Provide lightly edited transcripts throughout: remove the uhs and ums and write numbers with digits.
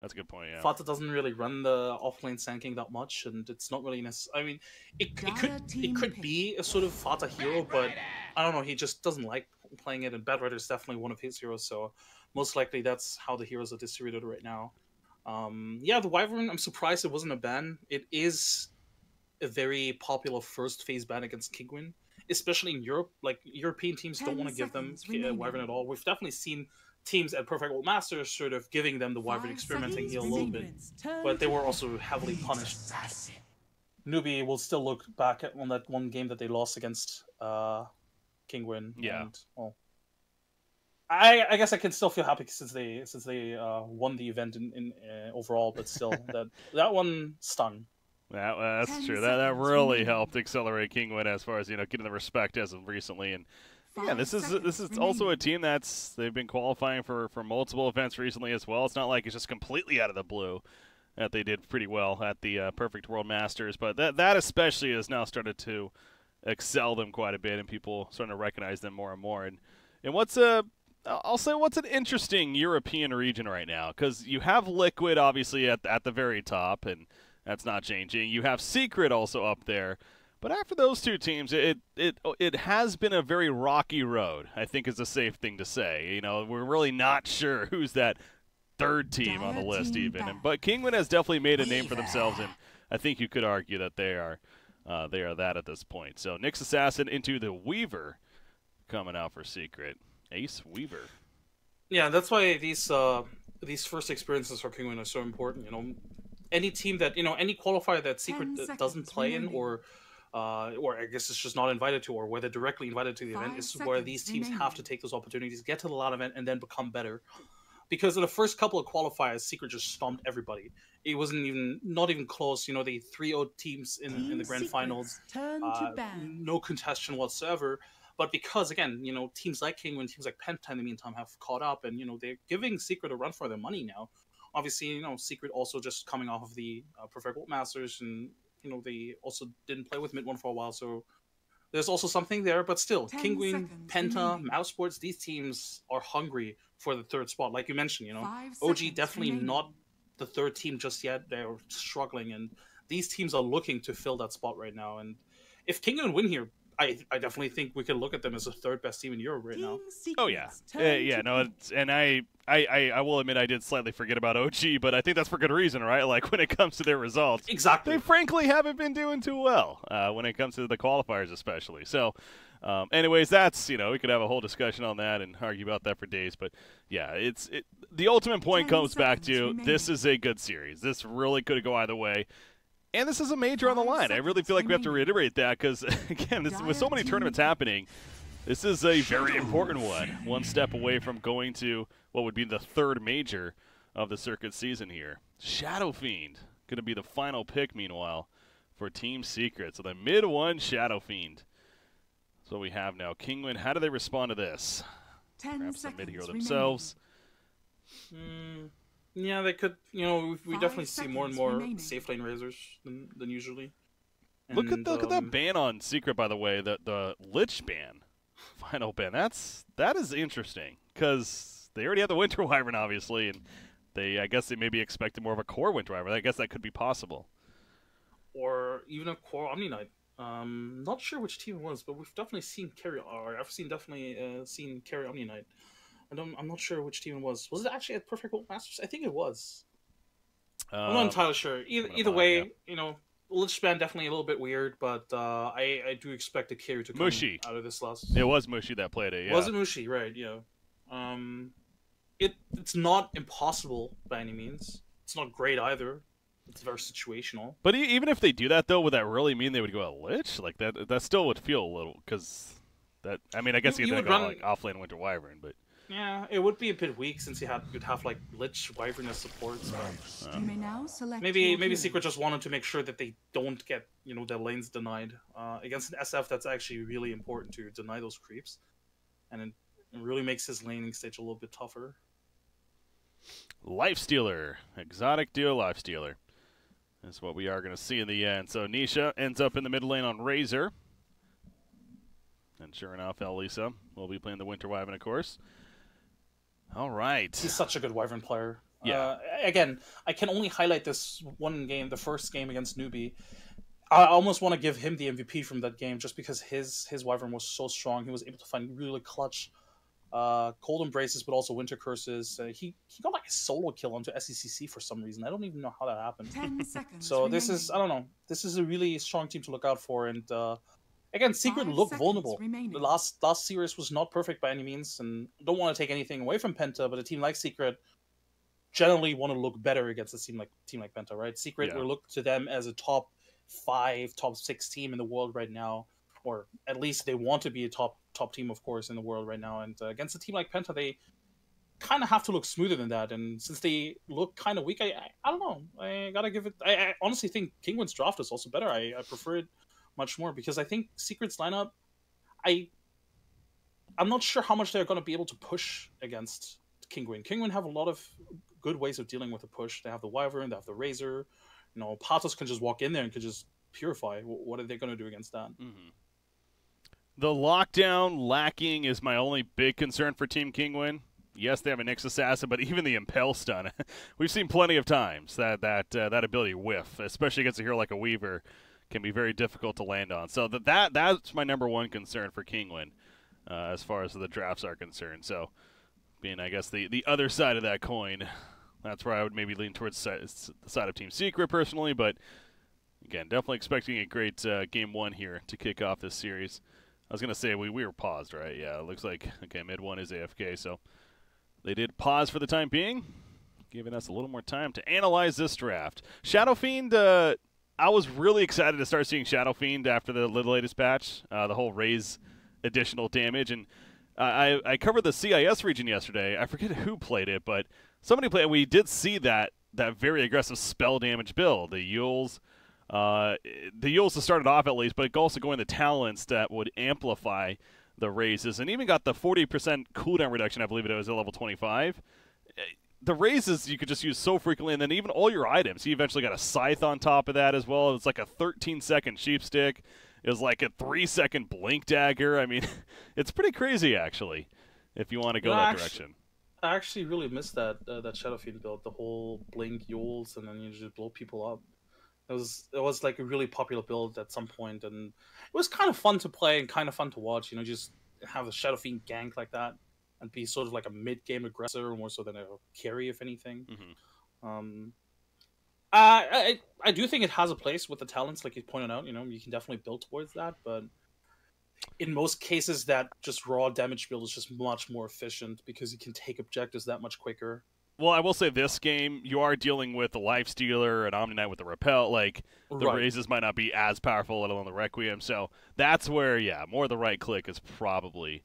That's a good point, yeah. Fata doesn't really run the offlane Sand that much, and it's not really necessary. I mean, it could be a sort of Fata hero, but I don't know. He just doesn't like playing it, and Bad Rider is definitely one of his heroes. So most likely that's how the heroes are distributed right now. Yeah, the Wyvern. I'm surprised it wasn't a ban. It is a very popular first phase ban against Kinguin, especially in Europe. Like European teams don't want to give them Wyvern at all. We've definitely seen teams at Perfect World Masters sort of giving them the Wyvern, experimenting here a little bit, but they were also heavily punished. Newbie will still look back on that one game that they lost against Kinguin, Yeah. and well, I guess I can still feel happy since they won the event in overall, but still that one stung. That's true. That really helped accelerate Kinguin as far as getting the respect as of recently. And yeah, this is also a team they've been qualifying for multiple events recently as well. It's not like it's just completely out of the blue that they did pretty well at the Perfect World Masters, but that especially has now started to excel them quite a bit, and people starting to recognize them more and more. And I'll say what's an interesting European region right now, because you have Liquid obviously at the very top, and that's not changing. You have Secret also up there. But after those two teams, it has been a very rocky road, I think is a safe thing to say. We're really not sure who's that third team on the list even. But Kinguin has definitely made a name for themselves, and I think you could argue that they are that at this point. So Nyx Assassin into the Weaver coming out for Secret. Ace Weaver. Yeah, that's why these first experiences for Kinguin are so important. Any team that any qualifier that Secret doesn't play in, or I guess it's just not invited to, or where they're directly invited to the event, is where these teams have to take those opportunities, get to the LAN event, and then become better. Because in the first couple of qualifiers, Secret just stomped everybody. It wasn't not even close. They 3-0 teams in the grand finals. No contestation whatsoever. But because, again, teams like Kinguin, teams like Penta in the meantime have caught up, and, they're giving Secret a run for their money now. Obviously, Secret also just coming off of the Perfect World Masters, and, they also didn't play with Mid-1 for a while, so there's also something there. But still, Kinguin, Penta, Mousesports, these teams are hungry for the third spot. Like you mentioned, OG definitely not the third team just yet. They're struggling, and these teams are looking to fill that spot right now. And if Kinguin win here, I definitely think we can look at them as the third best team in Europe right now. Oh yeah, and I will admit I did slightly forget about OG, but I think that's for good reason, right? Like when it comes to their results, exactly, they frankly haven't been doing too well when it comes to the qualifiers, especially. So, anyways, that's we could have a whole discussion on that and argue about that for days. But yeah, the ultimate point comes back to this is a good series. This really could go either way. And this is a major on the line. I really feel like we have to reiterate that because, again, with so many tournaments happening, this is a very important one. One step away from going to what would be the third major of the circuit season here. Shadow Fiend going to be the final pick, meanwhile, for Team Secret. So the mid-1 Shadow Fiend. That's what we have now. Kinguin, how do they respond to this? Perhaps the mid-hero themselves. Yeah, they could. We definitely see more and more safe lane razors than usually. And, look at that ban on Secret, by the way. The Lich ban, final ban. That is interesting because they already have the Winter Wyvern, obviously, and I guess they maybe expected more of a core Winter Wyvern. I guess that could be possible. Or even a core Omni Knight. Not sure which team it was, but we've definitely seen carry. Or I've definitely seen carry Omni Knight. I'm not sure which team it was. Was it actually at Perfect World Masters? I think it was. I'm not entirely sure. Either way, yeah. Lich ban definitely a little bit weird, but I do expect a carry to come Mushi out of this last. It was Mushi that played it. Yeah. Was it Mushi? Right. Yeah. It's not impossible by any means. It's not great either. It's very situational. But even if they do that, though, would that really mean they would go at Lich? Like that still would feel a little because that. I mean, I guess you would go like offlane Winter Wyvern, but. Yeah, it would be a bit weak since you'd have like Lich Wyvern as support. So. You may now select maybe Secret just wanted to make sure that they don't get their lanes denied. Against an SF, that's actually really important to deny those creeps, and it really makes his laning stage a little bit tougher. Lifestealer, exotic duo Lifestealer. That's what we are going to see in the end. So Nisha ends up in the mid lane on Razor, and sure enough, Elisa will be playing the Winter Wyvern, of course. All right. He's such a good Wyvern player. Yeah. Again, I can only highlight this one game, the first game against Newbie. I almost want to give him the MVP from that game just because his Wyvern was so strong. He was able to find really clutch cold embraces, but also winter curses. He got like a solo kill onto SECC for some reason. I don't even know how that happened. 10 seconds So remaining. this is, I don't know. This is a really strong team to look out for. And again, Secret 5 looked seconds vulnerable. remaining. The last series was not perfect by any means, and I don't want to take anything away from Penta, but a team like Secret generally want to look better against a team like Penta, right? Secret, we look to them as a top 5, top 6 team in the world right now, or at least they want to be a top team, of course, in the world right now. And against a team like Penta, they kind of have to look smoother than that. And since they look kind of weak, I don't know. I gotta give it. I honestly think Kinguin's draft is also better. I prefer it much more because I think Secret's lineup, I'm not sure how much they're going to be able to push against Kinguin. Kinguin have a lot of good ways of dealing with the push. They have the Wyvern, they have the Razor. You know, Patos can just walk in there and can just purify. What are they going to do against that? Mm-hmm. The lockdown lacking is my only big concern for Team Kinguin. Yes, they have a Nyx Assassin, but even the Impel Stun, we've seen plenty of times that ability whiff, especially against a hero like a Weaver, can be very difficult to land on. So that's my number one concern for Kinguin as far as the drafts are concerned. So being, I guess, the other side of that coin, that's where I would maybe lean towards the side of Team Secret personally. But again, definitely expecting a great Game 1 here to kick off this series. I was going to say we were paused, right? Yeah, it looks like, okay, mid 1 is AFK, so they did pause for the time being, giving us a little more time to analyze this draft. Shadow Fiend, I was really excited to start seeing Shadow Fiend after the latest patch, the whole raise additional damage. And I covered the CIS region yesterday. I forget who played it, but somebody played it. We did see that very aggressive spell damage build, the Yules. The Yules started off at least, but also going the talents that would amplify the raises, and even got the 40% cooldown reduction, I believe it was at level 25. The raises you could just use so frequently, and then even all your items. You eventually got a Scythe on top of that as well. It's like a 13-second Sheep Stick. It was like a 3-second Blink Dagger. I mean, it's pretty crazy, actually, if you want to go that direction. I actually really missed that Shadow Fiend build, the whole Blink Yules, and then you just blow people up. It was like a really popular build at some point, and it was kind of fun to play and kind of fun to watch. You know, just have the Shadow Fiend gank like that and be sort of like a mid-game aggressor more so than a carry, if anything. Mm-hmm. I do think it has a place with the talents, like you pointed out. You know, you can definitely build towards that, but in most cases, that just raw damage build is just much more efficient because you can take objectives that much quicker. Well, I will say this game, you are dealing with a Lifestealer, an Omni Knight with a Repel. Like, the raises might not be as powerful, let alone the Requiem. So that's where, yeah, more the right click is probably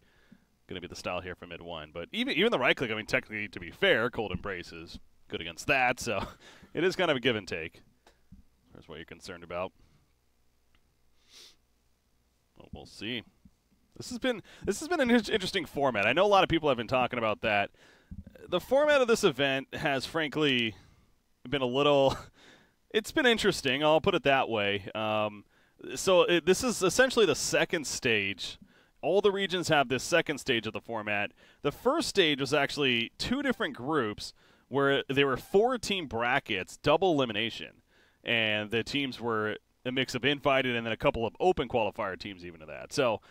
going to be the style here for mid 1. But even the right click, I mean, technically, to be fair, Cold Embrace is good against that. So it is kind of a give and take. That's what you're concerned about. Well, we'll see. This has been an interesting format. I know a lot of people have been talking about that. The format of this event has, frankly, been a little... It's been interesting, I'll put it that way. This is essentially the second stage. All the regions have this second stage of the format. The first stage was actually 2 different groups where there were 4-team brackets, double elimination. And the teams were a mix of invited and then a couple of open qualifier teams even to that. So...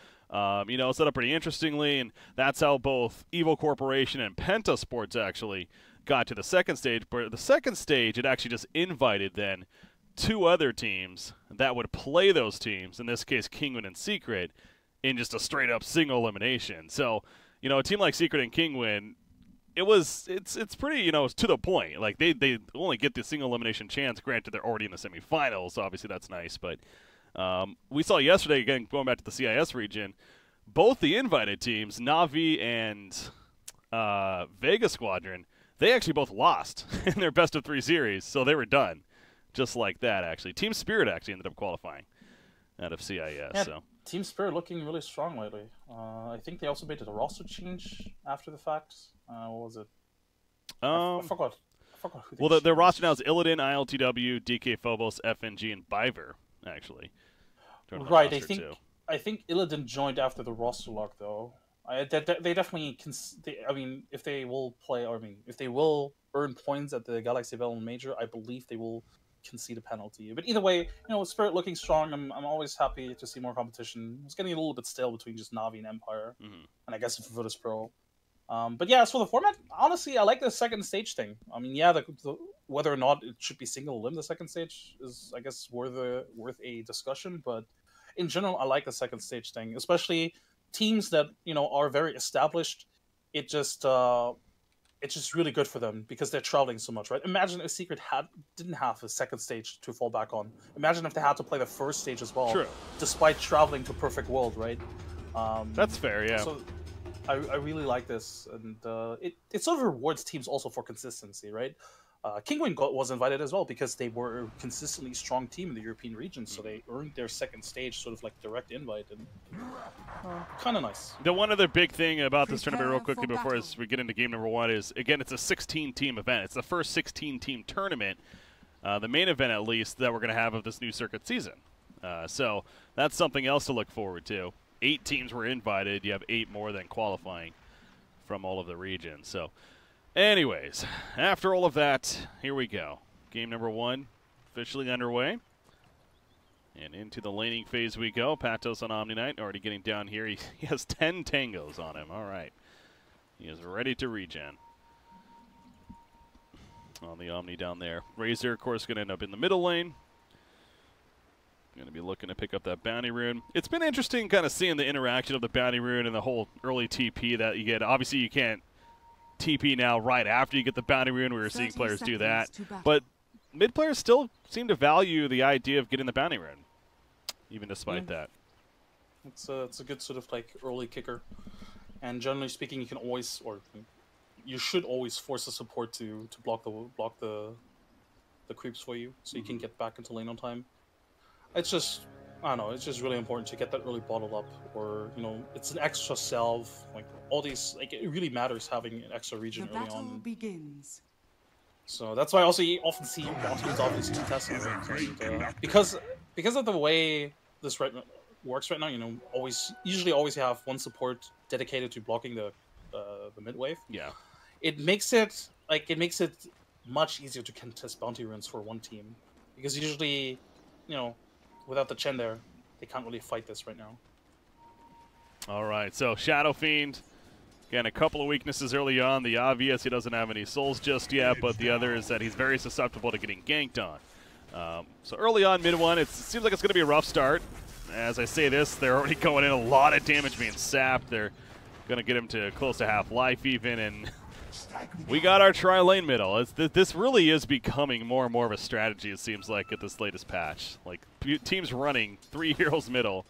you know, set up pretty interestingly, and that's how both Evil Corporation and Penta Sports actually got to the second stage. But the second stage, it actually just invited then 2 other teams that would play those teams, in this case Kinguin and Secret, in just a straight-up single elimination. So, you know, a team like Secret and Kinguin, it's pretty, you know, to the point. Like, they only get the single elimination chance. Granted, they're already in the semifinals, so obviously that's nice, but... we saw yesterday, again, going back to the CIS region, both the invited teams, Na'Vi and Vega Squadron, they actually both lost in their best-of-3 series, so they were done. Just like that, actually. Team Spirit actually ended up qualifying out of CIS. Yeah, so Team Spirit looking really strong lately. I think they also made a roster change after the fact. What was it? I forgot who they their roster now is Illidan, ILTW, DK Phobos, FNG, and Biver, actually. Right, I think Illidan joined after the roster lock, though. They definitely can. I mean, if they will play, or I mean, if they will earn points at the Galaxy Development Major, I believe they will concede a penalty. But either way, with Spirit looking strong, I'm always happy to see more competition. It's getting a little bit stale between just Navi and Empire, and I guess Virtus Pro. But yeah, as for the format, honestly, I like the second stage thing. I mean, yeah, whether or not it should be single limb, the second stage is, I guess, worth a discussion. But in general, I like the second stage thing, especially teams that are very established. It's just really good for them because they're traveling so much, right? Imagine if Secret didn't have a second stage to fall back on. Imagine if they had to play the first stage as well, True. despite traveling to Perfect World, right? That's fair, yeah. So I really like this, and it sort of rewards teams also for consistency, right? Kinguin was invited as well because they were a consistently strong team in the European region, so they earned their second stage sort of like direct invite, and kind of nice. The one other big thing about this tournament real quickly before as we get into game number 1 is, again, it's a 16-team event. It's the first 16-team tournament, the main event at least, that we're going to have of this new circuit season. So that's something else to look forward to. 8 teams were invited. You have 8 more than qualifying from all of the regions. So anyways, after all of that, here we go. Game number 1 officially underway. And into the laning phase we go. Patos on Omni Knight already getting down here. He has 10 tangos on him. All right. He is ready to regen. On the Omni down there. Razor, of course, going to end up in the middle lane. Going to be looking to pick up that bounty rune. It's been interesting kind of seeing the interaction of the bounty rune and the whole early TP that you get. Obviously, you can't TP now right after you get the bounty rune. We were seeing players do that. But mid players still seem to value the idea of getting the bounty rune, even despite that. It's a good sort of like early kicker. And generally speaking, you can always, or you should always force the support to block the creeps for you, so you can get back into lane on time. It's just, I don't know, it's just really important to get that early bottle up, or, it's an extra salve, like, all these, like, it really matters having an extra regen early on. Begins. So that's why I also often see bounties obviously testing, right? Because of the way this works right now, usually always have one support dedicated to blocking the mid wave. Yeah. It makes it much easier to contest bounty runes for one team, because usually, without the Chen there, they can't really fight this right now. All right, so Shadow Fiend, again, a couple of weaknesses early on. The obvious, he doesn't have any souls just yet, but the other is that he's very susceptible to getting ganked on. So early on, mid 1, it seems like it's going to be a rough start. As I say this, they're already going in, a lot of damage being sapped. They're going to get him to close to half life even, and we got our tri-lane middle. This really is becoming more and more of a strategy, it seems like, at this latest patch. Like, teams running 3 heroes middle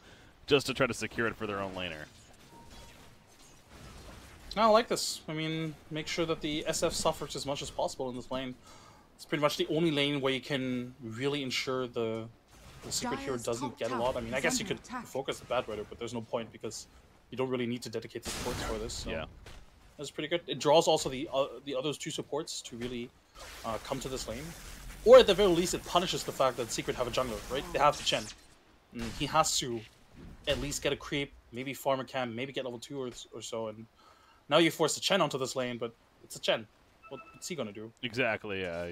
just to try to secure it for their own laner. I like this. I mean, make sure that the SF suffers as much as possible in this lane. It's pretty much the only lane where you can really ensure the secret hero doesn't get a lot. I mean, I guess you could focus the Bad Rider, but there's no point because you don't really need to dedicate supports for this. So. Yeah. That's pretty good. It draws also the other 2 supports to really come to this lane. Or at the very least, it punishes the fact that Secret have a jungler, right? They have the Chen. And he has to at least get a creep, maybe farm a camp, maybe get level 2 or so. And now you force the Chen onto this lane, but it's a Chen. What's he going to do? Exactly, yeah.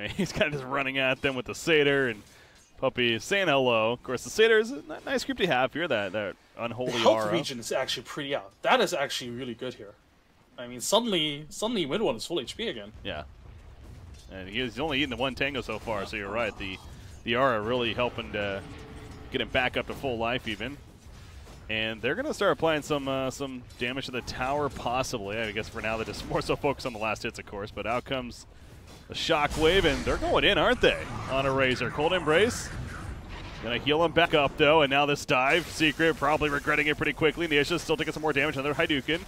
He's kind of just running at them with the Satyr, and Puppy saying hello. Of course, the Satyr is a nice creep to have here, that unholy the health aura. Region is actually pretty, that is actually really good here. I mean, suddenly mid 1 is full HP again. Yeah. And he's only eaten the 1 tango so far, so you're right. The aura really helping to get him back up to full life even. And they're going to start applying some damage to the tower, possibly. I guess for now they're just more so focused on the last hits, of course. But out comes the shockwave, and they're going in, aren't they? On a Razor. Cold Embrace. Gonna heal him back up, though, and now this dive. Secret probably regretting it pretty quickly. Niasha's still taking some more damage. Another Hadouken.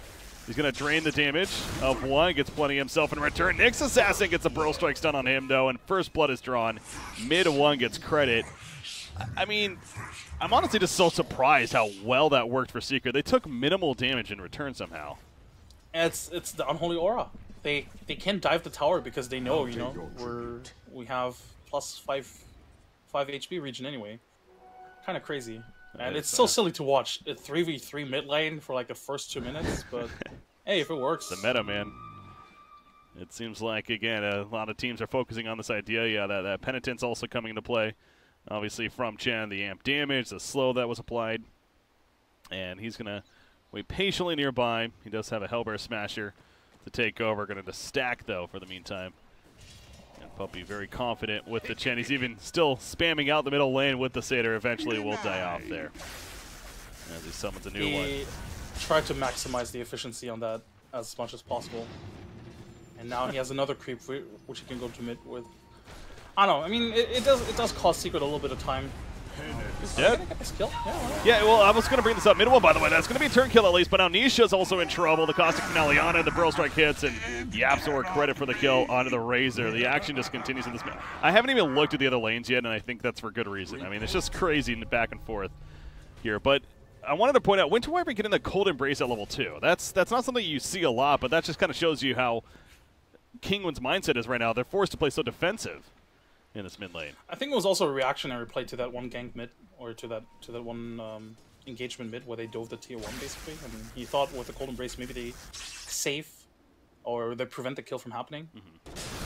He's gonna drain the damage of 1. Gets plenty himself in return. Nyx Assassin gets a Burrow Strike stun on him, though, and first blood is drawn. Mid 1 gets credit. I mean, I'm honestly just so surprised how well that worked for Secret. They took minimal damage in return somehow. It's the unholy aura. They can't dive the tower because they know, we have plus 5 HP region anyway. Kind of crazy. And it's so silly to watch a 3v3 mid lane for like the first 2 minutes, but hey, if it works. The meta, man. It seems like, again, a lot of teams are focusing on this idea. Yeah, that Penitence also coming into play. Obviously from Chen, the amp damage, the slow that was applied. And he's going to wait patiently nearby. He does have a Hellbear Smasher to take over. Going to stack, though, for the meantime. And Puppy very confident with the Chen. He's even still spamming out the middle lane with the Satyr. Eventually will die off there as he summons a new one. He tried to maximize the efficiency on that as much as possible. And now he has another creep which he can go to mid with. I don't know. I mean, it does cost Secret a little bit of time. He's dead. Get this kill? Yeah, well, I was going to bring this up. Mid one, by the way. That's going to be a turn kill at least, but now Nisha's also in trouble. The Caustic Finale on it, the Pearl Strike hits, and Yapzor credit for the kill onto the Razor. The action just continues in this. I haven't even looked at the other lanes yet, and I think that's for good reason. I mean, it's just crazy back and forth here. But I wanted to point out, Winter Wyvern getting the Cold Embrace at level 2. That's not something you see a lot, but that just kind of shows you how Kinguin's mindset is right now. They're forced to play so defensive in this mid lane. I think it was also a reactionary play to that one gank mid, or to that one engagement mid where they dove the tier 1 basically, and he thought with the Cold Embrace maybe they save or they prevent the kill from happening.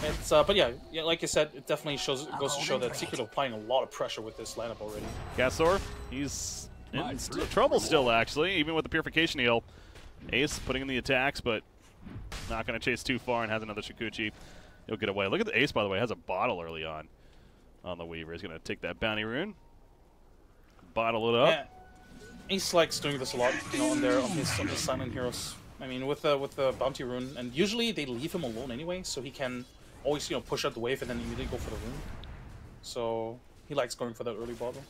It's but yeah, like you said, it definitely goes to show that Secret are applying a lot of pressure with this lineup already. Gasor, he's in trouble still actually, even with the Purification Heal. Ace putting in the attacks, but not going to chase too far and has another Shikuchi. He'll get away. Look at the Ace, by the way. Has a bottle early on the Weaver. He's going to take that bounty rune. Bottle it up. Yeah. Ace likes doing this a lot, you know, on his silent heroes. I mean, with the bounty rune, and usually they leave him alone anyway, so he can always, you know, push out the wave and then immediately go for the rune. So he likes going for that early bottle.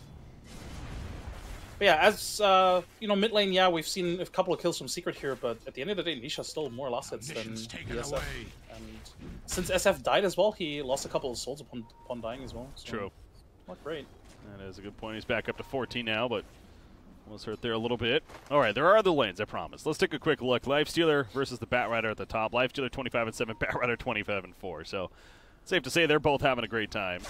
But yeah, as you know, mid lane, yeah, we've seen a couple of kills from Secret here, but at the end of the day, Nisha still more last hits than the SF. And since SF died as well, he lost a couple of souls upon dying as well. So True. Not great. That is a good point. He's back up to 14 now, but was hurt there a little bit. All right, there are other lanes, I promise. Let's take a quick look. Lifestealer versus the Batrider at the top. Lifestealer 25-7, Batrider 25-4. So safe to say they're both having a great time.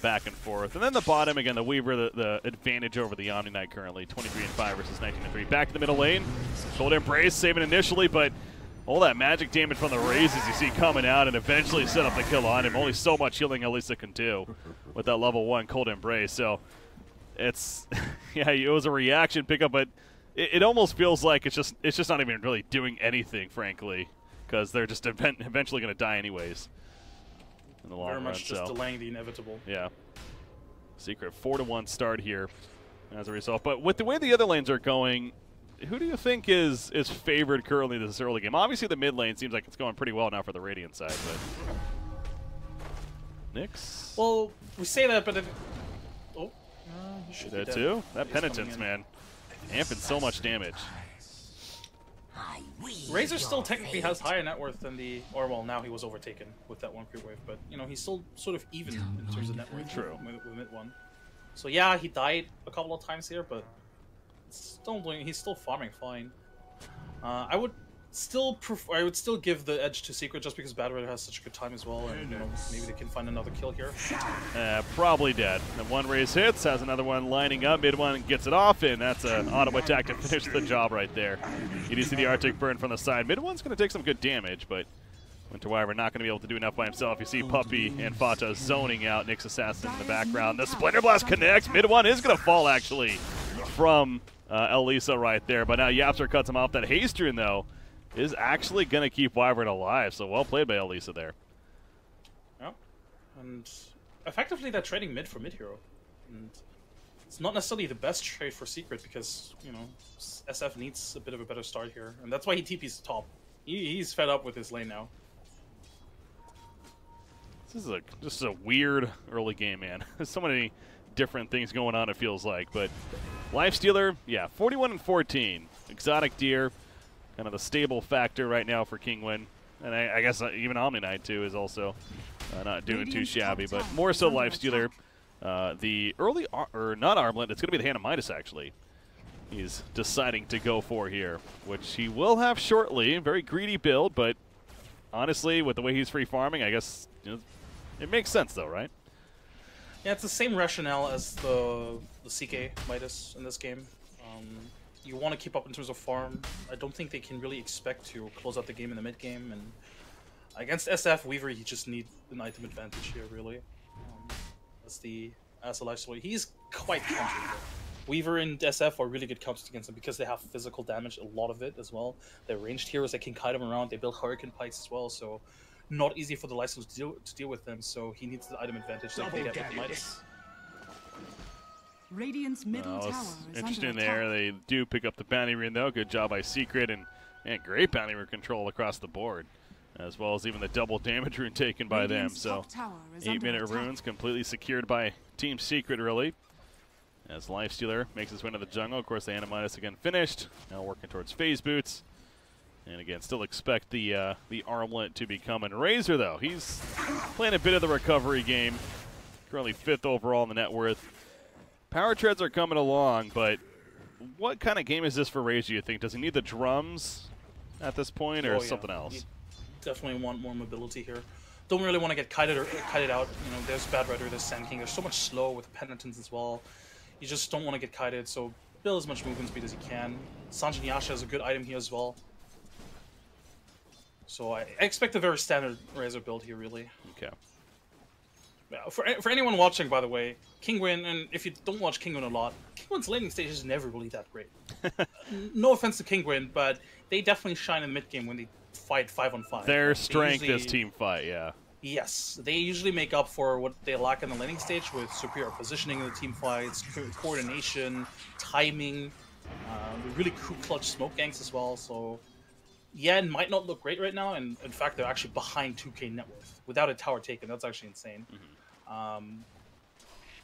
Back and forth. And then the bottom, again, the Weaver, the advantage over the Omni Knight currently, 23-5 versus 19-3. Back to the middle lane. Cold Embrace saving initially, but all that magic damage from the raises you see coming out and eventually set up the kill on him. Only so much healing Elisa can do with that level 1 Cold Embrace. So it's, yeah, it was a reaction pickup, but it almost feels like it's just not even really doing anything, frankly, because they're just eventually going to die anyways. In the long Very much run, just delaying the inevitable. Yeah. Secret 4-1 start here as a result. But with the way the other lanes are going, who do you think is favored currently this early game? Obviously the mid lane seems like it's going pretty well now for the Radiant side, but Nyx? Well, we say that, but That too? That Penitence, man. Amping so much damage. Razor still technically has higher net worth than the, or well, now he was overtaken with that one creep wave, but you know, he's still sort of even in terms of net worth. True. With mid one. So yeah, he died a couple of times here, but he's still farming fine. I would still give the edge to Secret just because Batrider has such a good time as well, and you know, maybe they can find another kill here. Probably dead. And one raise hits, has another one lining up, mid one gets it off, and that's an auto attack to finish the job right there. You do see the Arctic burn from the side. Mid one's going to take some good damage, but Winter Wyvern not going to be able to do enough by himself. You see Puppy and Fata zoning out Nyx Assassin in the background. The Splinter Blast connects. Mid one is going to fall, actually, from Elisa right there. But now Yapzor cuts him off. That haste rune, though, is actually going to keep Wyvern alive. So well played by Elisa there. Yeah. And effectively they're trading mid for mid hero. And it's not necessarily the best trade for Secret because, you know, SF needs a bit of a better start here. And that's why he TP's top. He's fed up with his lane now. This is just a weird early game, man. There's so many different things going on, it feels like. But Lifestealer, yeah, 41-14. Exotic Deer, kind of the stable factor right now for Kinguin. And I guess even Omni Knight, too, is also not doing too shabby. But more so Lifestealer. The early, or not Armlet, it's going to be the Hand of Midas, actually. He's deciding to go for here, which he will have shortly. Very greedy build, but honestly, with the way he's free farming, I guess, you know, it makes sense, though, right? Yeah, it's the same rationale as the CK Midas in this game. You want to keep up in terms of farm. I don't think they can really expect to close out the game in the mid game, and against SF Weaver, you just need an item advantage here, really. As a life story, he's quite counterable. Weaver and SF are really good counters against him because they have physical damage, a lot of it as well. They're ranged heroes that can kite him around. They build hurricane pikes as well, so not easy for the license to deal with them. So he needs the item advantage like they get with Midas. Radiant's middle tower is interesting there. They do pick up the bounty rune though. Good job by Secret, and great bounty rune control across the board, as well as even the double damage rune taken by them. So 8-minute runes completely secured by Team Secret, really. As Lifestealer makes his way into the jungle. Of course, the Animatus again finished. Now working towards phase boots. And again, still expect the armlet to be coming. Razor, though, he's playing a bit of the recovery game. Currently 5th overall in the net worth. Power treads are coming along, but what kind of game is this for Razor, you think? Does he need the drums at this point, or something else? You definitely want more mobility here. Don't really want to get kited out. You know, there's Bad Rider, there's Sand King. There's so much slow with Penitence as well. You just don't want to get kited, so build as much movement speed as you can. Sanjin Yasha is a good item here as well. So I expect a very standard Razor build here, really. Okay. For anyone watching, by the way, Kinguin, and if you don't watch Kinguin a lot, Kinguin's laning stage is never really that great. No offense to Kinguin, but they definitely shine in the mid game when they fight 5-on-5. Their strength is team fight, yeah. Yes, they usually make up for what they lack in the laning stage with superior positioning in the team fights, coordination, timing, really clutch smoke ganks as well. So yeah, it might not look great right now, and in fact, they're actually behind 2K net worth without a tower taken. That's actually insane.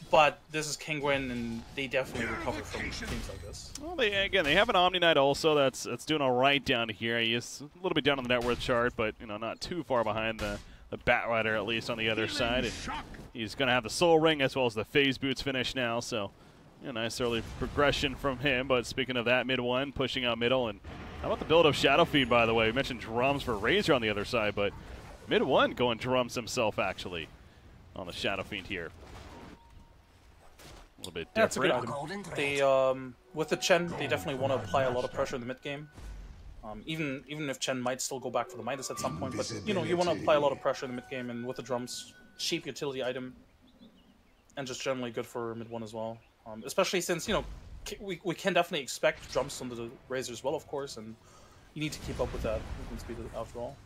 But this is Kinguin, and they definitely recover from things like this. Well, they have an Omni Knight also that's doing all right down here. He's a little bit down on the net worth chart, but not too far behind the Bat Rider, at least on the other side. And he's going to have the Soul Ring as well as the Phase Boots finish now, so nice early progression from him. But speaking of that, mid one pushing out middle, and how about the build of Shadow Fiend, by the way? We mentioned drums for Razor on the other side, but mid one going drums himself, actually, on the Shadow Fiend here. A little bit different. That's a good item. They, with the Chen, they definitely want to apply a lot of pressure in the mid game. Even if Chen might still go back for the Midas at some point, but you want to apply a lot of pressure in the mid game, and with the drums, cheap utility item, and just generally good for mid one as well. Especially since we can definitely expect drums on the Razor as well, of course, and you need to keep up with that movement speed after all.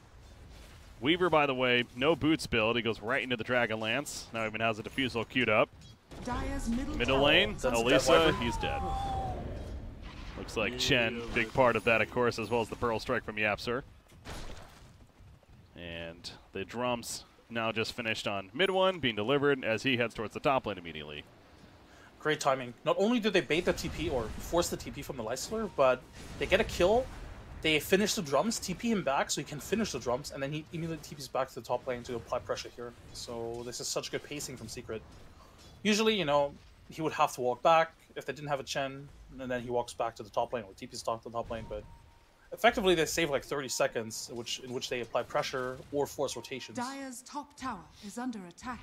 Weaver, by the way, no boots build. He goes right into the Dragon Lance. Now even has a Diffusal queued up. Middle lane, Elisa, he's dead. Looks like Chen, big part of that, of course, as well as the Pearl Strike from Yapser. And the drums now just finished on mid one, being delivered as he heads towards the top lane immediately. Great timing. Not only do they bait the TP or force the TP from the Lifestealer, but they get a kill, they finish the drums, TP him back so he can finish the drums, and then he immediately TPs back to the top lane to apply pressure here. So this is such good pacing from Secret. Usually, he would have to walk back if they didn't have a Chen, and then he walks back to the top lane, or TPs back to the top lane, but effectively they save like 30 seconds in which they apply pressure or force rotations. Dire's top tower is under attack.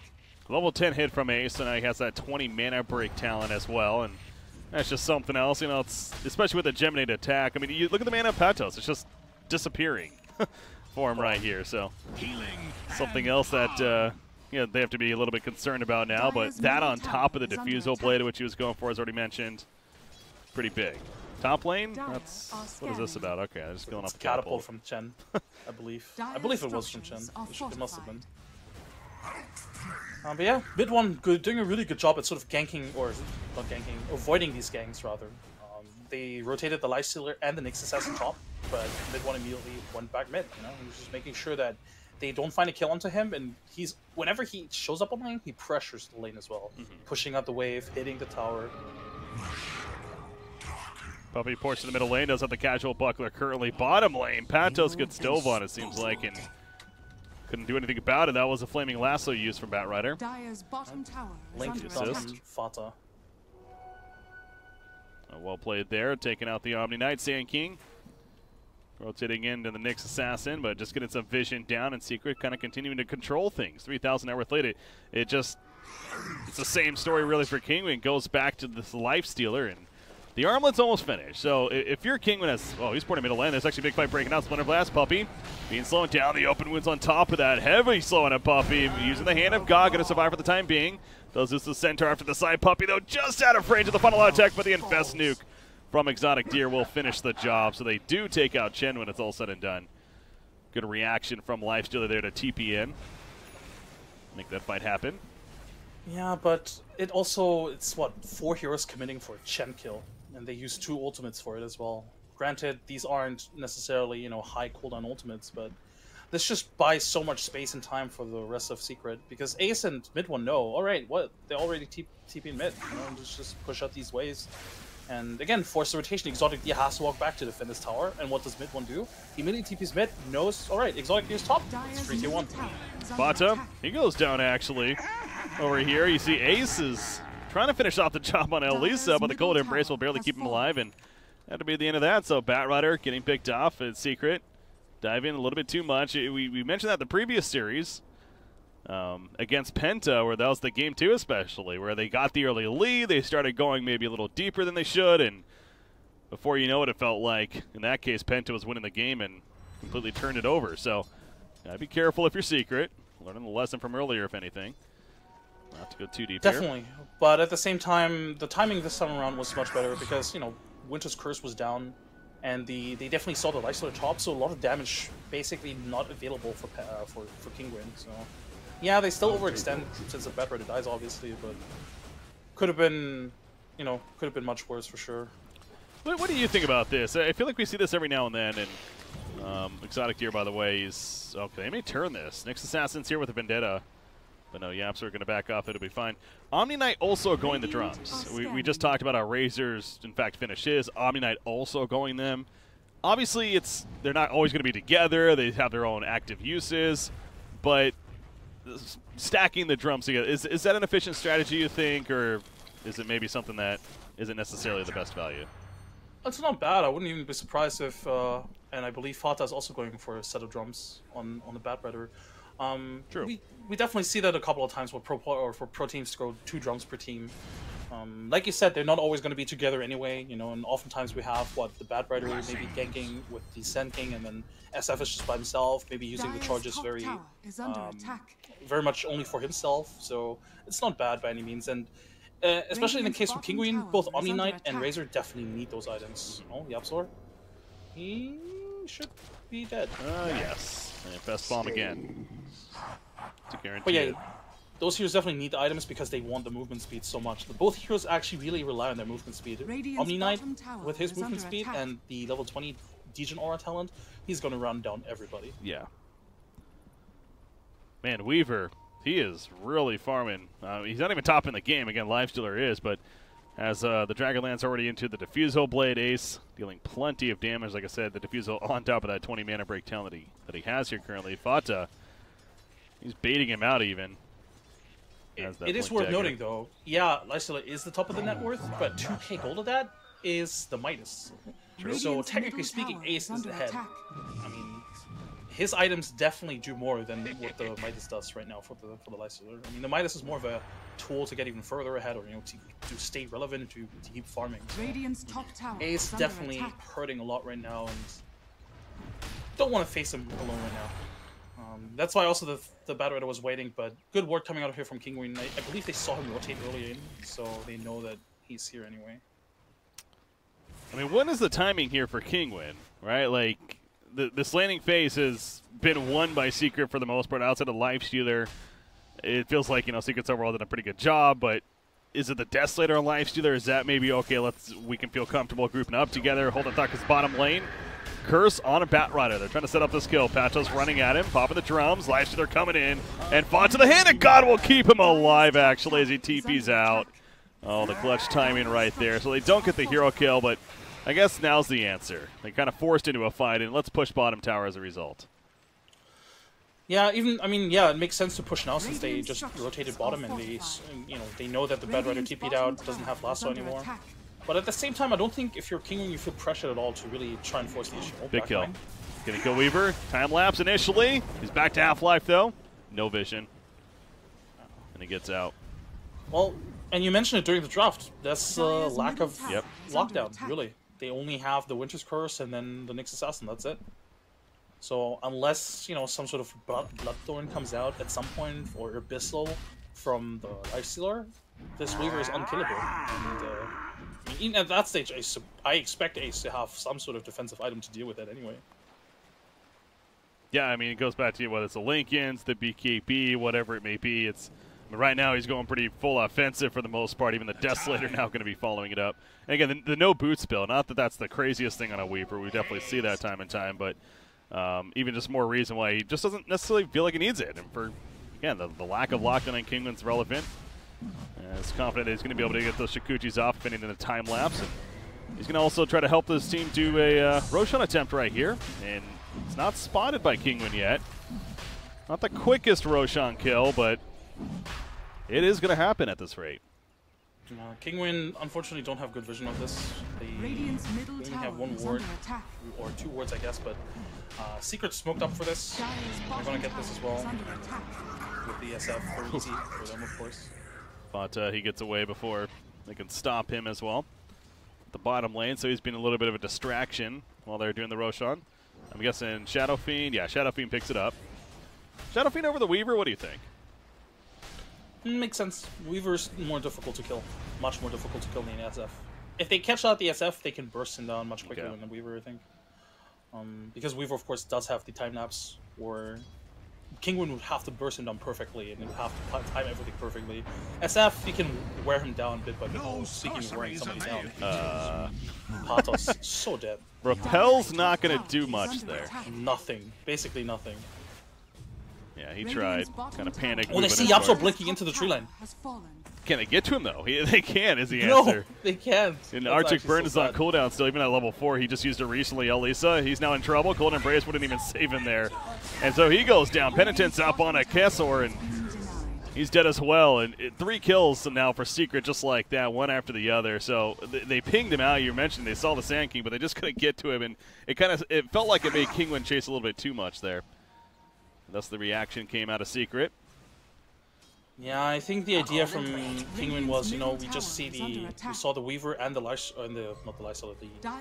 Level 10 hit from Ace, and now he has that 20 mana break talent as well, and that's just something else, it's, especially with the Geminate attack. I mean, you look at the mana of Patos, it's just disappearing for him right here, so something else that they have to be a little bit concerned about now, but that on top of the Diffusal Blade, which he was going for, as already mentioned, pretty big. Top lane? What is this about? Okay, I'm just going off the catapult from Chen, I believe. I believe it was from Chen. It must have been. But yeah, mid one doing a really good job at sort of ganking, or not ganking, avoiding these ganks rather. They rotated the Lifestealer and the Nyx Assassin top, but mid one immediately went back mid. He was just making sure that they don't find a kill onto him, and whenever he shows up on lane, he pressures the lane as well, pushing out the wave, hitting the tower. Puppy ports to the middle lane, does have the casual buckler currently bottom lane. Patos gets dove on, it seems like, and couldn't do anything about it. That was a flaming lasso used from Bat Rider. Dire's bottom tower Link assist. Fata. Well played there, taking out the Omni Knight. Sand King rotating into the Nyx Assassin, but just getting some vision down in Secret, kind of continuing to control things. 3,000 net worth later. It just it's the same story really for Kinguin. Goes back to this life stealer, and the armlet's almost finished. So if you're Kinguin, he's porting middle lane. There's actually a big fight breaking out. Splinter Blast, Puppey being slowed down. The open wounds on top of that. Heavy slowing up Puppey. Using the Hand of God, going to survive for the time being. Does this the centaur after the side. Puppey, though, just out of range of the final attack, but the Infest Nuke from Exotic Deer will finish the job. So they do take out Chen when it's all said and done. Good reaction from Lifestealer there to TP in. Make that fight happen. Yeah, but it's what, 4 heroes committing for a Chen kill, and they use 2 ultimates for it as well. Granted, these aren't necessarily, high cooldown ultimates, but this just buys so much space and time for the rest of Secret, because Ace and Mid One know, alright, what, they already TP in mid, just push out these waves. And again, force the rotation. Exotic Deer has to walk back to defend this tower. And what does Mid One do? He immediately TPs mid, knows, alright, Exotic Deer's top. It's 3-2-1. Bottom, he goes down actually. Over here, you see Ace is trying to finish off the job on Elisa, but the Cold Embrace will barely keep him alive, and that'll be the end of that. So Batrider getting picked off at Secret. Dive in a little bit too much. We mentioned that in the previous series against Penta, where that was the game 2 especially, where they got the early lead, they started going maybe a little deeper than they should, and before you know it, it felt like, in that case, Penta was winning the game and completely turned it over. So gotta be careful if you're Secret. Learning the lesson from earlier, if anything. Not to go too deep Definitely. here. But at the same time, the timing this time around was much better because, Winter's Curse was down, and they definitely saw the Lifestealer top, so a lot of damage basically not available for Kinguin. So yeah, they still overextend since the Batrider dies, obviously, but could have been much worse for sure. What do you think about this? I feel like we see this every now and then, and Exotic Deer, by the way, is okay. They may turn this. Nyx Assassin's here with a Vendetta. But no, Yaps are going to back off. It'll be fine. Omni Knight also going the drums. We just talked about how Razor's, in fact, finished his. Omni Knight also going them. Obviously, they're not always going to be together. They have their own active uses. But stacking the drums together, is that an efficient strategy, you think? Or is it maybe something that isn't necessarily the best value? It's not bad. I wouldn't even be surprised if, and I believe Fata is also going for a set of drums on the Batrider. True. We definitely see that a couple of times for pro teams to go 2 drums per team. Like you said, they're not always going to be together anyway, and oftentimes we have the Batrider maybe ganking with the Sand King, and then SF is just by himself, maybe using the charges very much only for himself. So it's not bad by any means, and especially in the case of Kinguin, both Omni Knight and Razor definitely need those items. Yapsor, he should be dead. Yes. And Best Bomb again. To guarantee but yeah, it. those heroes definitely need the items because they want the movement speed so much. But both heroes actually really rely on their movement speed. Omni Knight, with his movement speed and the level 20 Degen Aura talent, he's going to run down everybody. Yeah. Man, Weaver, he is really farming. He's not even top in the game. Again, Lifestealer is, but as the Dragonlance already into the Diffusal Blade, Ace dealing plenty of damage. Like I said, the Diffusal on top of that 20 mana break talent that he has here currently. Fata, he's baiting him out even. It is worth noting, though. Yeah, Lifestealer is the top of the net worth, but 2k gold of that is the Midas. True. So technically speaking, Ace is the head. I mean, his items definitely do more than what the Midas does right now for the Lifestealer. I mean, the Midas is more of a tool to get even further ahead, or to stay relevant, to keep farming. So Ace definitely hurting a lot right now, and don't want to face him alone right now. That's why also the Batrider was waiting, but good work coming out of here from Kinguin. I believe they saw him rotate early in, so they know that he's here anyway. I mean, when is the timing here for Kinguin, right? Like, this laning phase has been won by Secret for the most part. Outside of Lifestealer, it feels like, Secret's overall done a pretty good job, but is it the Death Slayer and Lifestealer? Is that maybe, okay, we can feel comfortable grouping up together, holding Thaka's bottom lane? Curse on a Batrider. They're trying to set up this kill. Pacho's running at him, popping the drums. Lifestealer coming in, and fought to the Hand of God will keep him alive, actually, as he TPs out. Oh, the clutch timing right there. So they don't get the hero kill, but I guess now's the answer. They kind of forced into a fight, and let's push bottom tower as a result. Yeah, it makes sense to push now since they just rotated bottom, and they know that the Batrider TP'd out, doesn't have lasso anymore. But at the same time, I don't think if you're Kinguin, you feel pressured at all to really try and force the issue. Big kill. Gonna kill Weaver. Time lapse initially. He's back to half-life, though. No vision. And he gets out. Well, and you mentioned it during the draft. That's lack of Yep. lockdown, really. They only have the Winter's Curse and then the Nyx Assassin, that's it. So unless, you know, some sort of Bloodthorn comes out at some point, or Abyssal from the Lifestealer, this Weaver is unkillable. And even at that stage, I expect Ace to have some sort of defensive item to deal with it anyway. Yeah, I mean, it goes back to whether it's the Lincolns, the BKB, whatever it may be. I mean, right now he's going pretty full offensive for the most part. Even the Desolator now going to be following it up. And again, the no boot spill, not that that's the craziest thing on a Weaver. We definitely see that time and time, but even just more reason why he just doesn't necessarily feel like he needs it. And for, again, the lack of lockdown on Kinguin's relevant. He's confident that he's going to be able to get those Shikuchis off, fitting in a time lapse. And he's going to also try to help this team do a Roshan attempt right here. And it's not spotted by Kinguin yet. Not the quickest Roshan kill, but it is going to happen at this rate. Kinguin, unfortunately, don't have good vision of this. They only have one ward, or 2 wards, I guess, but Secret smoked up for this. They're going to get this as well with the SF for easy for them, of course. But he gets away before they can stop him as well. The bottom lane, so he's been a little bit of a distraction while they're doing the Roshan. I'm guessing Shadow Fiend. Yeah, Shadow Fiend picks it up. Shadow Fiend over the Weaver, what do you think? Makes sense. Weaver's more difficult to kill. Much more difficult to kill than the SF. If they catch out the SF, they can burst him down much quicker than the Weaver, I think. Because Weaver, of course, does have the time lapse, or Kinguin would have to burst him down perfectly, and he'd have to time everything perfectly. SF, you can wear him down bit by bit. Speaking of wearing somebody down. Patos, so dead. Repel's not going to do much there. Nothing. Basically nothing. Yeah, he tried. Kind of panicked. Oh, they see Yapso blinking into the tree line. Can they get to him, though? They can, is the answer. No, they can't. And Arctic Burn is on cooldown still, even at level 4. He just used it recently. Elisa, he's now in trouble. Cold Embrace wouldn't even save him there. And so he goes down. Penitent's up on a Kessor, and he's dead as well. And 3 kills now for Secret just like that, one after the other. So they pinged him out. You mentioned they saw the Sand King, but they just couldn't get to him. And it felt like it made Kinguin chase a little bit too much there. Thus the reaction came out of Secret. Yeah, I think the idea from Kinguin was, you know, we saw the Weaver and the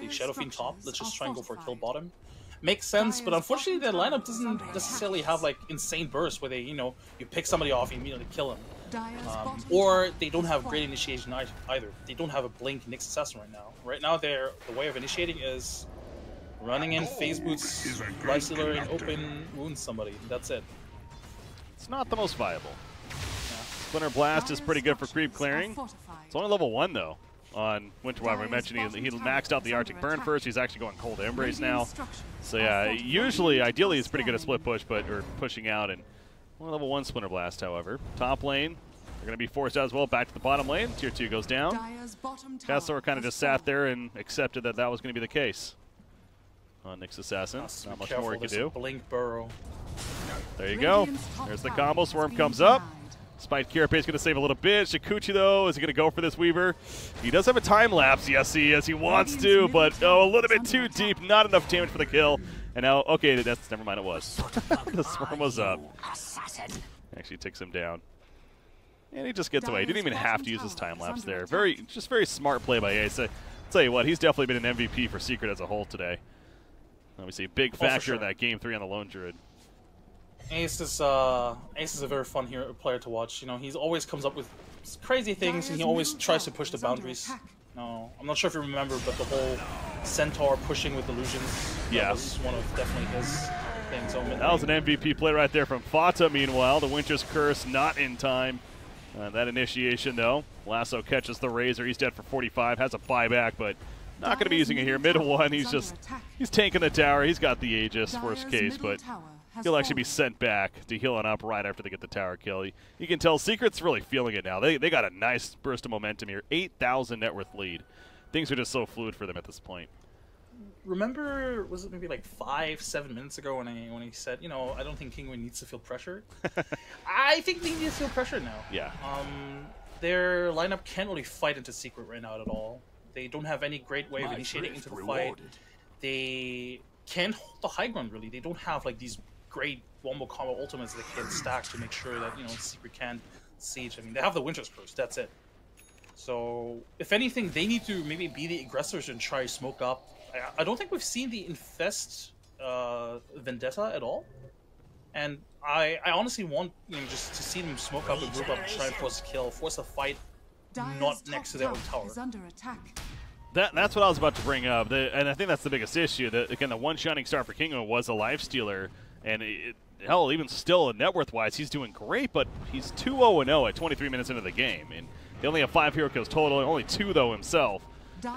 Shadow Fiend top. Let's just try and go for a kill bottom. Makes sense, but unfortunately the lineup doesn't necessarily have like insane bursts where they, you know, you pick somebody off, you immediately kill him. Or they don't have great initiation either. They don't have a blink Nyx Assassin right now. Right now the way of initiating is running in, phase boots, Lifestealer, and open wounds somebody. That's it. It's not the most viable. Splinter Blast is pretty good for creep clearing. It's only level 1 though on Winter Wyvern. We mentioned he maxed out the Arctic Burn first. He's actually going Cold Embrace now. So yeah, ideally he's pretty good at split push, or pushing out. And only level 1 Splinter Blast, however. Top lane, they're going to be forced out as well. Back to the bottom lane. Tier 2 goes down. Kessler kind of just sat there and accepted that that was going to be the case on Nyx Assassin. Not much more he could do. Blink burrow. There you go. There's the combo. Swarm comes up. Spite Carapace going to save a little bit. Shikuchi, though, is he going to go for this Weaver? He does have a time lapse, yes, he wants to, but a little bit too deep. Not enough damage for the kill. And now, okay, never mind, it was. The Swarm was up. Actually takes him down. And he just gets away. He didn't even have to use his time lapse there. Very smart play by Ace. I'll tell you what, he's definitely been an MVP for Secret as a whole today. Obviously, a big factor in that Game 3 on the Lone Druid. Ace is a very fun player to watch. You know, he always comes up with crazy things, and he always tries to push the boundaries. No, I'm not sure if you remember, but the whole Centaur pushing with illusions, that was one of definitely his things. So that was an MVP play right there from Fata, meanwhile. The Winter's Curse not in time. That initiation, though. Lasso catches the Razor. He's dead for 45, has a buyback, but not going to be using it here. Mid 1, he's tanking the tower. He's got the Aegis, worst case, but he'll actually be sent back to healing up right after they get the tower kill. You can tell Secret's really feeling it now. They got a nice burst of momentum here. 8,000 net worth lead. Things are just so fluid for them at this point. Remember, was it maybe like 5-7 minutes ago when he said, you know, I don't think Kinguin needs to feel pressure. I think they need to feel pressure now. Yeah. Their lineup can't really fight into Secret right now at all. They don't have any great way of initiating into the fight. They can't hold the high ground, really. They don't have like these great wombo combo ultimates that can stack to make sure that, you know, Secret can't Siege. I mean, they have the Winter's Curse. That's it. So, if anything, they need to maybe be the aggressors and try smoke up. I don't think we've seen the Infest Vendetta at all. And I honestly want just to see them smoke up and group up and try and force a kill, force a fight, not next to their own tower. Is under attack. That's what I was about to bring up, and I think that's the biggest issue. Again, the one shining star for Kinguin was a lifestealer, and hell, even still, net worth-wise, he's doing great, but he's 2-0-0 at 23 minutes into the game, and they only have 5 hero kills total, and only 2 though himself.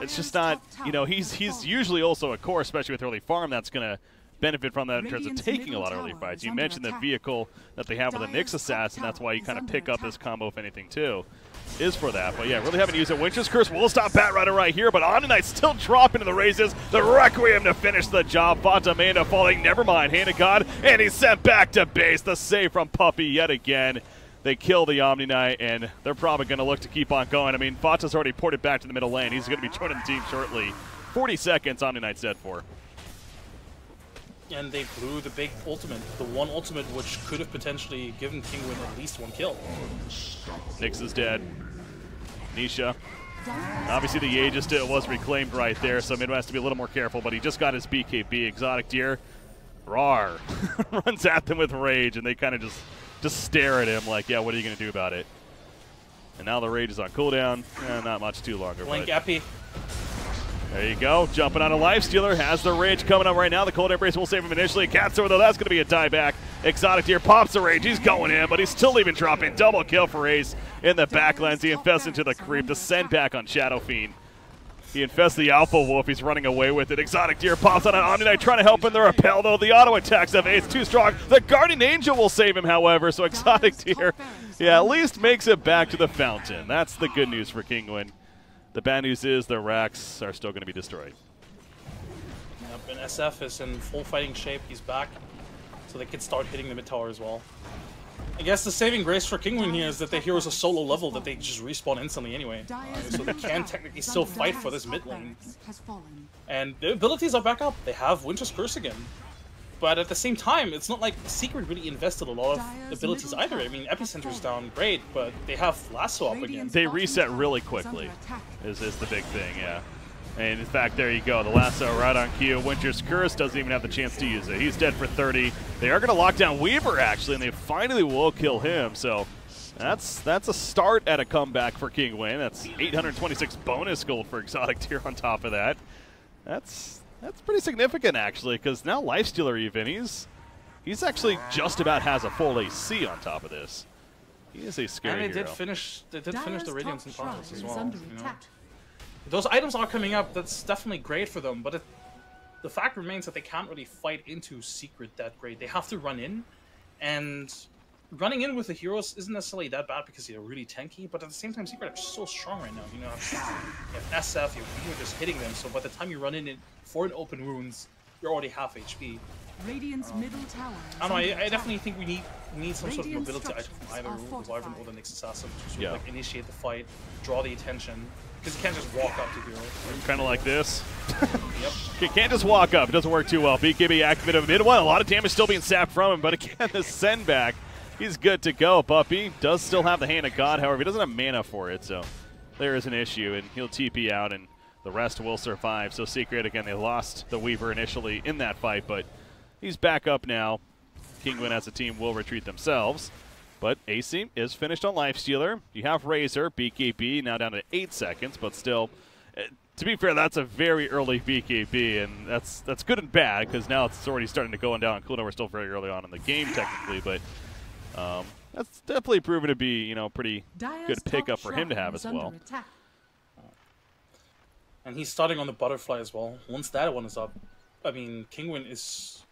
It's just not, he's usually also a core, especially with early farm, that's going to benefit from that in terms of taking a lot of early fights. You mentioned the vehicle that they have with the Nyx Assassin, that's why you kind of pick up this combo, if anything, too. Is for that, but yeah, really haven't used it. Winter's Curse will stop Batrider right here, but Omni still drop into the raises. The Requiem to finish the job. Fatamanda falling, never mind. Hand of God, and he's sent back to base. The save from Puppey yet again. They kill the Omni Knight, and they're probably going to look to keep on going. I mean, Fata's already ported back to the middle lane. He's going to be joining the team shortly. 40 seconds, Omni Knight's dead for. And they blew the big ultimate, the one ultimate which could have potentially given Kinguin at least 1 kill. Nyx is dead. Nisha. Obviously the Aegis was reclaimed right there, so Midwest has to be a little more careful, but he just got his BKB. Exotic Deer, rawr, runs at them with rage, and they kind of just stare at him like, yeah, what are you going to do about it? And now the rage is on cooldown. Not much too longer. Blink Epi. There you go. Jumping on a Lifestealer. Has the Rage coming up right now. The Cold Embrace will save him initially. Catsover, though, that's going to be a dieback. Exotic Deer pops the Rage. He's going in, but he's still even dropping. Double kill for Ace in the backlands. He infests into the creep. The send back on Shadow Fiend. He infests the Alpha Wolf. He's running away with it. Exotic Deer pops on an Omni Knight trying to help in the repel, though. The auto attacks of Ace too strong. The Guardian Angel will save him, however, so Exotic Deer, yeah, at least makes it back to the fountain. That's the good news for Kinguin. The bad news is the racks are still going to be destroyed. Yep, and SF is in full fighting shape. He's back, so they can start hitting the mid tower as well. I guess the saving grace for Kinguin here is that the hero's a solo level that they just respawn instantly anyway. So they can technically still fight for this mid lane. And their abilities are back up. They have Winter's Curse again. But at the same time, it's not like Secret really invested a lot of abilities either. I mean, Epicenter's down, great, but they have Lasso up again. They reset really quickly, is the big thing, yeah. And in fact, there you go. The Lasso right on cue. Winter's Curse doesn't even have the chance to use it. He's dead for 30. They are going to lock down Weaver, actually, and they finally will kill him. So that's a start at a comeback for Kinguin. That's 826 bonus gold for Exotic Deer on top of that. That's pretty significant, actually, because now Lifestealer even, he's actually just about has a full AC on top of this. He is a scary hero. And they did finish the Radiance and Parcels as well. Those items are coming up. That's definitely great for them, but the fact remains that they can't really fight into Secret that great. They have to run in, and running in with the heroes isn't necessarily that bad because they're really tanky, but at the same time, Secret are so strong right now. You know, you have SF, you're just hitting them, so by the time you run in for an open wounds, you're already half HP. Radiant's middle tower. I don't know, I definitely think we need some sort of mobility item from either Wyvern or the Nyx Assassin to sort of like initiate the fight, draw the attention, because you can't just walk up to hero. Kind of like this. Yep. You can't just walk up. It doesn't work too well. BKB activated mid one. A lot of damage still being sapped from him, but again, the send back. He's good to go. Puppey does still have the Hand of God, however, he doesn't have mana for it, so there is an issue, and he'll TP out, and the rest will survive. So Secret, again, they lost the Weaver initially in that fight, but he's back up now. Kinguin as a team will retreat themselves, but AC is finished on Lifestealer. You have Razor, BKB, now down to 8 seconds, but still, to be fair, that's a very early BKB, and that's good and bad, because now it's already starting to go down on cooldown. We're still very early on in the game, technically, but that's definitely proven to be, pretty good pickup for him to have as well. And he's starting on the Butterfly as well. Once that one is up, I mean, Kinguin is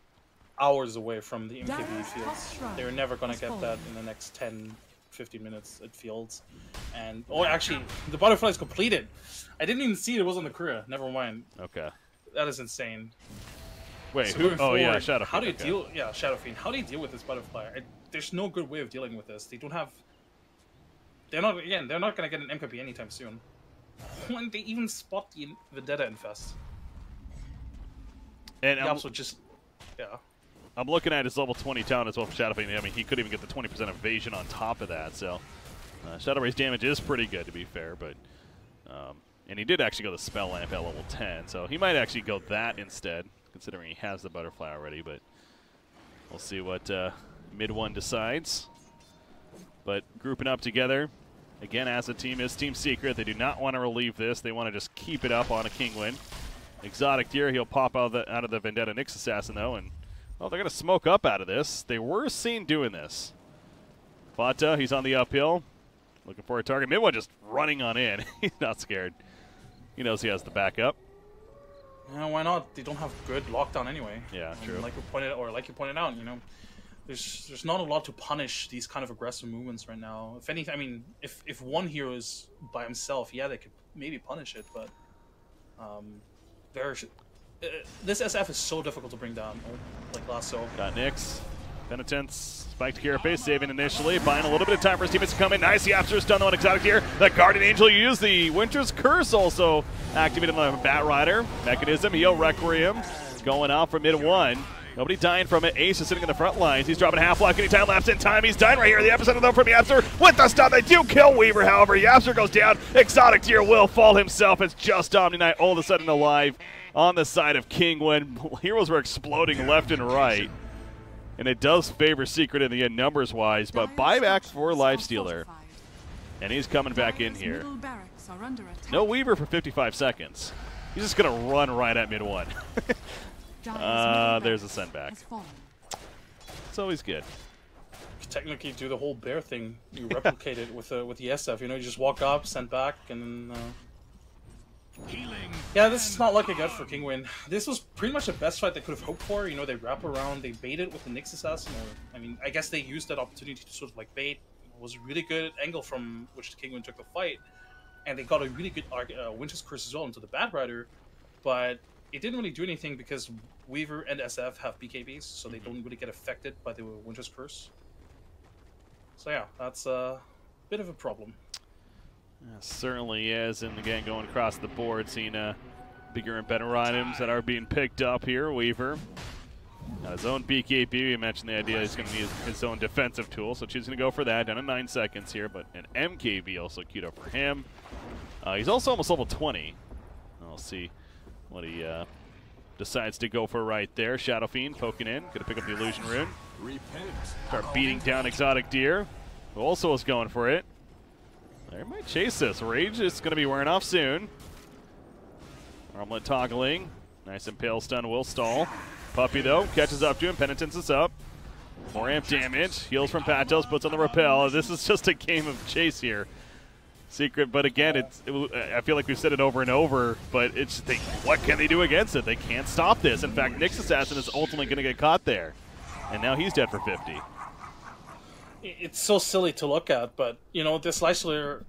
hours away from the MKB fields. They're never going to get that in the next 10, 15 minutes, it feels. And, oh, actually, the Butterfly is completed. I didn't even see it was on the career. Never mind. Okay. That is insane. Wait, so who? Oh, yeah, Shadow Fiend. How do you deal? Yeah, Shadow Fiend. How do you deal with this Butterfly? There's no good way of dealing with this. They don't have. They're not going to get an MKB anytime soon. When they even spot the Vendetta Infest. And also just, yeah. I'm looking at his level 20 talent as well for Shadow Fiend. I mean, he could even get the 20% evasion on top of that. So Shadow Rays damage is pretty good, to be fair, but and he did actually go the Spell Lamp at level 10, so he might actually go that instead, considering he has the Butterfly already, but we'll see what mid one decides. But grouping up together, again, as a team, is Team Secret. They do not want to relieve this. They want to just keep it up on a Kinguin. Exotic Deer, he'll pop out of the Vendetta Nyx Assassin, though, and, well, they're going to smoke up out of this. They were seen doing this. Fata, he's on the uphill. Looking for a target. Mid one just running on in. He's not scared. He knows he has the backup. Yeah, why not? They don't have good lockdown anyway. Yeah, true. Like you pointed out, you know, there's not a lot to punish these kind of aggressive movements right now. If anything, I mean, if one hero is by himself, yeah, they could maybe punish it, but this SF is so difficult to bring down. Like Lasso. Got Nyx. Penitence, spike to Carapace, saving initially, buying a little bit of time for his teammates to come in. Nice, the Yapster's done on Exotic here. The Guardian Angel used the Winter's Curse also activated on the Bat Rider. Mechanism, Heal Requiem, going out for mid one. Nobody dying from it. Ace is sitting in the front lines. He's dropping half-life. Any time lapse in time. He's dying right here. The epicenter though from Yapster with the stun. They do kill Weaver, however. Yapster goes down. Exotic Deer will fall himself. It's just Omni Knight all of a sudden alive on the side of Kinguin. Heroes were exploding left and right. And it does favor Secret in the end numbers-wise, but buyback for Lifestealer. And he's coming back in here. No Weaver for 55 seconds. He's just going to run right at mid one. There's a send back. It's always good. You technically do the whole bear thing. You replicate it with the SF. You know, you just walk up, send back, and then... Yeah, this is not looking good for Kinguin. This was pretty much the best fight they could have hoped for. You know, they wrap around, they bait it with the Nyx Assassin. Or, I mean, I guess they used that opportunity to sort of like bait. It was a really good angle from which the Kinguin took the fight. And they got a really good Winter's Curse as well into the Bat Rider. But it didn't really do anything because Weaver and SF have BKBs, so they don't really get affected by the Winter's Curse. So yeah, that's a bit of a problem. Yeah, certainly is, and again, going across the board, seeing bigger and better items that are being picked up here. Weaver got his own BKB. We mentioned the idea he's going to need his own defensive tool, so choosing to go for that. Down to 9 seconds here, but an MKB also queued up for him. He's also almost level 20. I'll see what he decides to go for right there. Shadow Fiend poking in, going to pick up the Illusion Rune. Start beating down Exotic Deer, who also is going for it. They might chase this. Rage is going to be wearing off soon. Armlet toggling. Nice Impale Stun will stall. Puppy, though, catches up to him. Penitence is up. More amp damage. Heals from Patos, puts on the Repel. This is just a game of chase here. Secret, but again, I feel like we've said it over and over, but it's what can they do against it? They can't stop this. In fact, Nyx Assassin is ultimately going to get caught there. And now he's dead for 50. It's so silly to look at, but, you know, this Lifestealer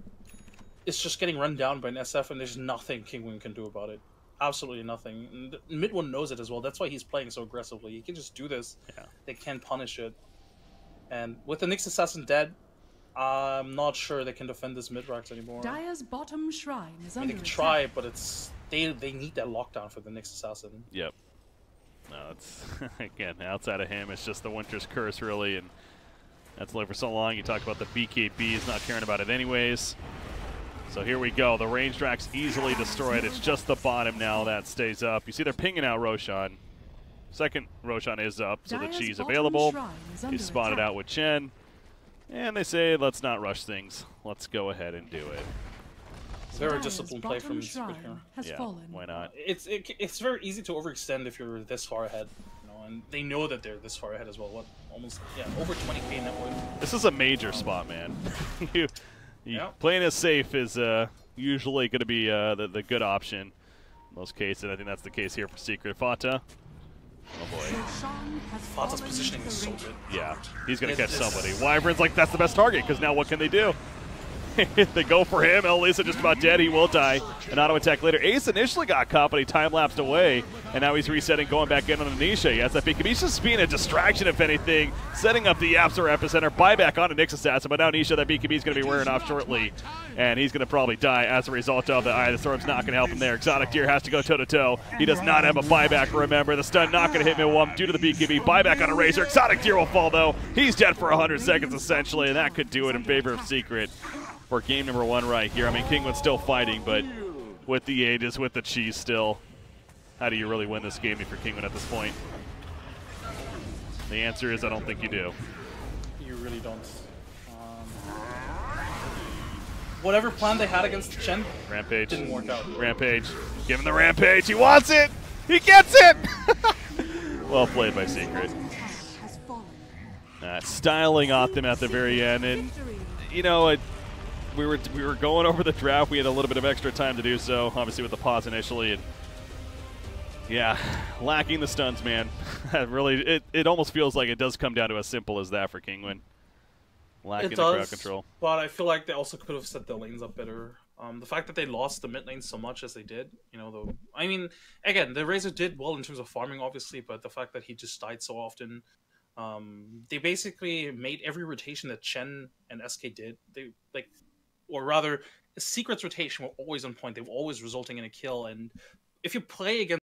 is just getting run down by an SF, and there's nothing Kinguin can do about it. Absolutely nothing. And mid one knows it as well. That's why he's playing so aggressively. He can just do this. Yeah. They can't punish it. And with the Nyx Assassin dead, I'm not sure they can defend this mid-racks anymore. Dire's bottom shrine is I mean, they can try, but they need that lockdown for the Nyx Assassin. Yep. No, it's again, outside of him, it's just the Winter's Curse, really, and that's lived for so long. You talk about the BKBs, not caring about it anyways. So here we go. The range Drax easily destroyed. It's just the bottom now that stays up. You see they're pinging out Roshan. Second Roshan is up, so the Chi's available. He's spotted out with Chen. And they say, let's not rush things. Let's go ahead and do it. Very disciplined play from Secret here. Why not? It's very easy to overextend if you're this far ahead. And they know that they're this far ahead as well. What, almost, yeah, over 20k net worth. This is a major spot, man. Playing it safe is usually going to be the good option in most cases. I think that's the case here for Secret. Fata. Oh boy. Fata's positioning is so good. Yeah, he's going to catch somebody. Wyvern's like, that's the best target, because now what can they do? They go for him. Elisa just about dead. He will die. An auto attack later. Ace initially got caught, but he time-lapsed away. And now he's resetting, going back in on Anisha. He has that BKB. He's just being a distraction, if anything. Setting up the Yapster Epicenter. Buyback on a Nyx Assassin. But now Anisha, that BKB is going to be wearing off shortly. And he's going to probably die as a result of the Eye of the Storm's not going to help him there. Exotic Deer has to go toe-to-toe. He does not have a buyback, remember. The stun not going to hit Milwum due to the BKB. Buyback on a Razor. Exotic Deer will fall, though. He's dead for 100 seconds, essentially. And that could do it in favor of Secret. for game number 1 right here. I mean, Kinguin's still fighting, but with the Aegis, with the cheese still, how do you really win this game for Kinguin at this point? The answer is I don't think you do. You really don't. Whatever plan they had against Chen Rampage didn't work out. Rampage. Give him the Rampage. He wants it. He gets it. Well played by Secret. Styling off them at the very end, and you know, we were going over the draft. We had a little bit of extra time to do so, obviously with the pause initially, and yeah, lacking the stuns, man. Really, it almost feels like it does come down to as simple as that for Kinguin. Lacking the crowd control. But I feel like they also could have set the lanes up better. The fact that they lost the mid lane so much as they did, you know, though, I mean, again, the Razor did well in terms of farming, obviously, but the fact that he just died so often, they basically made every rotation that Chen and SK did. They or rather, Secret's rotation were always on point. They were always resulting in a kill, and if you play against